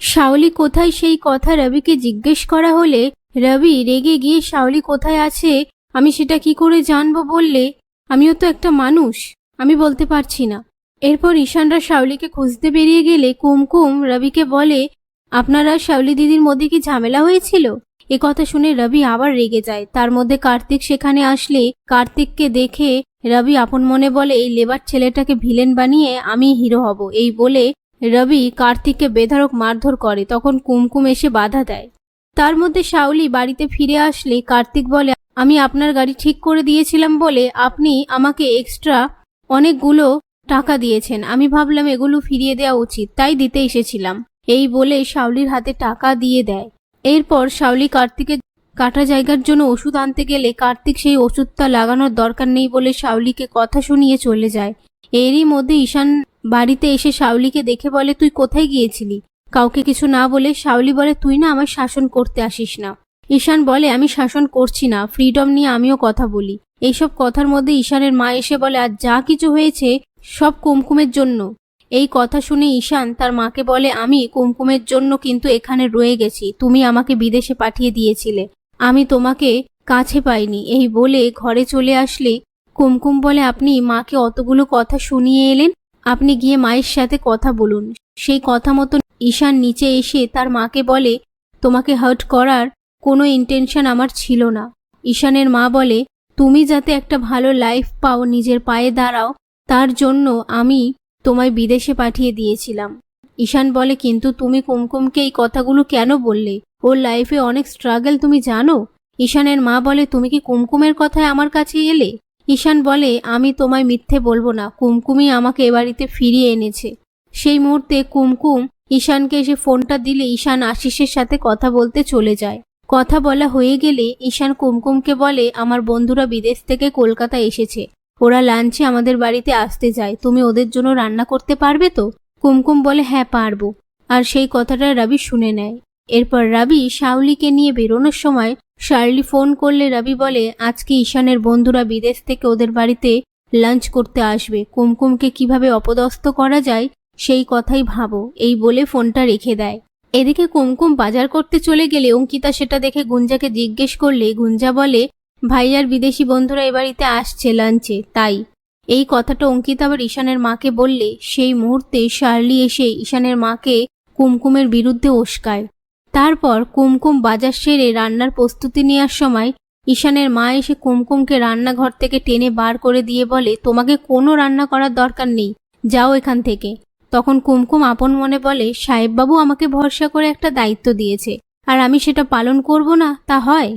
শাওলি কোথায় সেই কথা রবিকে জিজ্ঞেস করা হলে রবি রেগে গিয়ে শাওলি কোথায় আছে আমি সেটা কি করে জানবো বললে, আমিও তো একটা মানুষ, আমি বলতে পারছি না। এরপর ঈশানরা শাওলিকে খুঁজতে বেরিয়ে গেলে কুমকুম রবিকে বলে, আপনারা শাওলি দিদির মধ্যে কি ঝামেলা হয়েছিল? এ কথা শুনে রবি আবার রেগে যায়। তার মধ্যে কার্তিক সেখানে আসলে কার্তিককে দেখে রবি আপন মনে বলে, এই লেবার ছেলেটাকে ভিলেন বানিয়ে আমি হিরো হব। এই বলে রবি কার্তিককে বেধড়ক মারধর করে। তখন কুমকুম এসে বাধা দেয়। তার মধ্যে শাওলি বাড়িতে ফিরে আসলে কার্তিক বলে, আমি আপনার গাড়ি ঠিক করে দিয়েছিলাম বলে আপনি আমাকে এক্সট্রা অনেকগুলো টাকা দিয়েছেন, আমি ভাবলাম এগুলো ফিরিয়ে দেওয়া উচিত, তাই দিতে এসেছিলাম। এই বলে শাওলির হাতে টাকা দিয়ে দেয়। এরপর শাওলি কার্তিকের কাটা জায়গার জন্য ওষুধ আনতে গেলে কার্তিক সেই ওষুধটা লাগানোর দরকার নেই বলে শাওলিকে কথা শুনিয়ে চলে যায়। এরই মধ্যে ঈশান বাড়িতে এসে শাওলিকে দেখে বলে, তুই কোথায় গিয়েছিলি? কাউকে কিছু না বলে শাওলি বলে, তুই না আমার শাসন করতে আসিস না। ঈশান বলে, আমি শাসন করছি না, ফ্রিডম নিয়ে আমিও কথা বলি। এইসব কথার মধ্যে ঈশানের মা এসে বলে, আজ যা কিছু হয়েছে সব কুমকুমের জন্য। এই কথা শুনে ঈশান তার মাকে বলে, আমি কুমকুমের জন্য কিন্তু এখানে রয়ে গেছি, তুমি আমাকে বিদেশে পাঠিয়ে দিয়েছিলে, আমি তোমাকে কাছে পাইনি। এই বলে ঘরে চলে আসলে কুমকুম বলে, আপনি মাকে অতগুলো কথা শুনিয়ে এলেন, আপনি গিয়ে মায়ের সাথে কথা বলুন। সেই কথা মতো ঈশান নিচে এসে তার মাকে বলে, তোমাকে হার্ট করার কোনো ইন্টেনশন আমার ছিল না। ঈশানের মা বলে, তুমি যাতে একটা ভালো লাইফ পাও, নিজের পায়ে দাঁড়াও, তার জন্য আমি তোমায় বিদেশে পাঠিয়ে দিয়েছিলাম। ঈশান বলে, কিন্তু তুমি কুমকুমকে এই কথাগুলো কেন বললে? ওর লাইফে অনেক স্ট্রাগল তুমি জানো। ঈশানের মা বলে, তুমি কি কুমকুমের কথায় আমার কাছে এলে? ঈশান বলে, আমি তোমায় মিথ্যে বলবো না, কুমকুমই আমাকে এ বাড়িতে ফিরিয়ে এনেছে। সেই মুহূর্তে কুমকুম ঈশানকে এসে ফোনটা দিলে ঈশান আশিসের সাথে কথা বলতে চলে যায়। কথা বলা হয়ে গেলে ঈশান কুমকুমকে বলে, আমার বন্ধুরা বিদেশ থেকে কলকাতা এসেছে, ওরা লাঞ্চে আমাদের বাড়িতে আসতে যায়, তুমি ওদের জন্য রান্না করতে পারবে তো? কুমকুম বলে, হ্যাঁ পারবো। আর সেই কথাটা রবি শুনে নেয়। এরপর রবি শাওলিকে নিয়ে বেরোনোর সময় শার্লি ফোন করলে রবি বলে, আজকে ঈশানের বন্ধুরা বিদেশ থেকে ওদের বাড়িতে লাঞ্চ করতে আসবে, কুমকুমকে কিভাবে অপদস্থ করা যায় সেই কথাই ভাবো। এই বলে ফোনটা রেখে দেয়। এদিকে কুমকুম বাজার করতে চলে গেলে অঙ্কিতা সেটা দেখে গুঞ্জাকে জিজ্ঞেস করলে গুঞ্জা বলে, ভাইয়ার বিদেশি বন্ধুরা এ বাড়িতে আসছে লাঞ্চে, তাই। এই কথাটা অঙ্কিতা আবার ঈশানের মাকে বললে সেই মুহূর্তে শার্লি এসে ঈশানের মাকে কুমকুমের বিরুদ্ধে উস্কায়। তারপর কুমকুম বাজার সেরে রান্নার প্রস্তুতি নেওয়ার সময় ঈশানের মা এসে কুমকুমকে রান্নাঘর থেকে টেনে বার করে দিয়ে বলে, তোমাকে কোনো রান্না করার দরকার নেই, যাও এখান থেকে। তখন কুমকুম আপন মনে বলে, সাহেববাবু আমাকে ভরসা করে একটা দায়িত্ব দিয়েছে, আর আমি সেটা পালন করব না, তা হয়?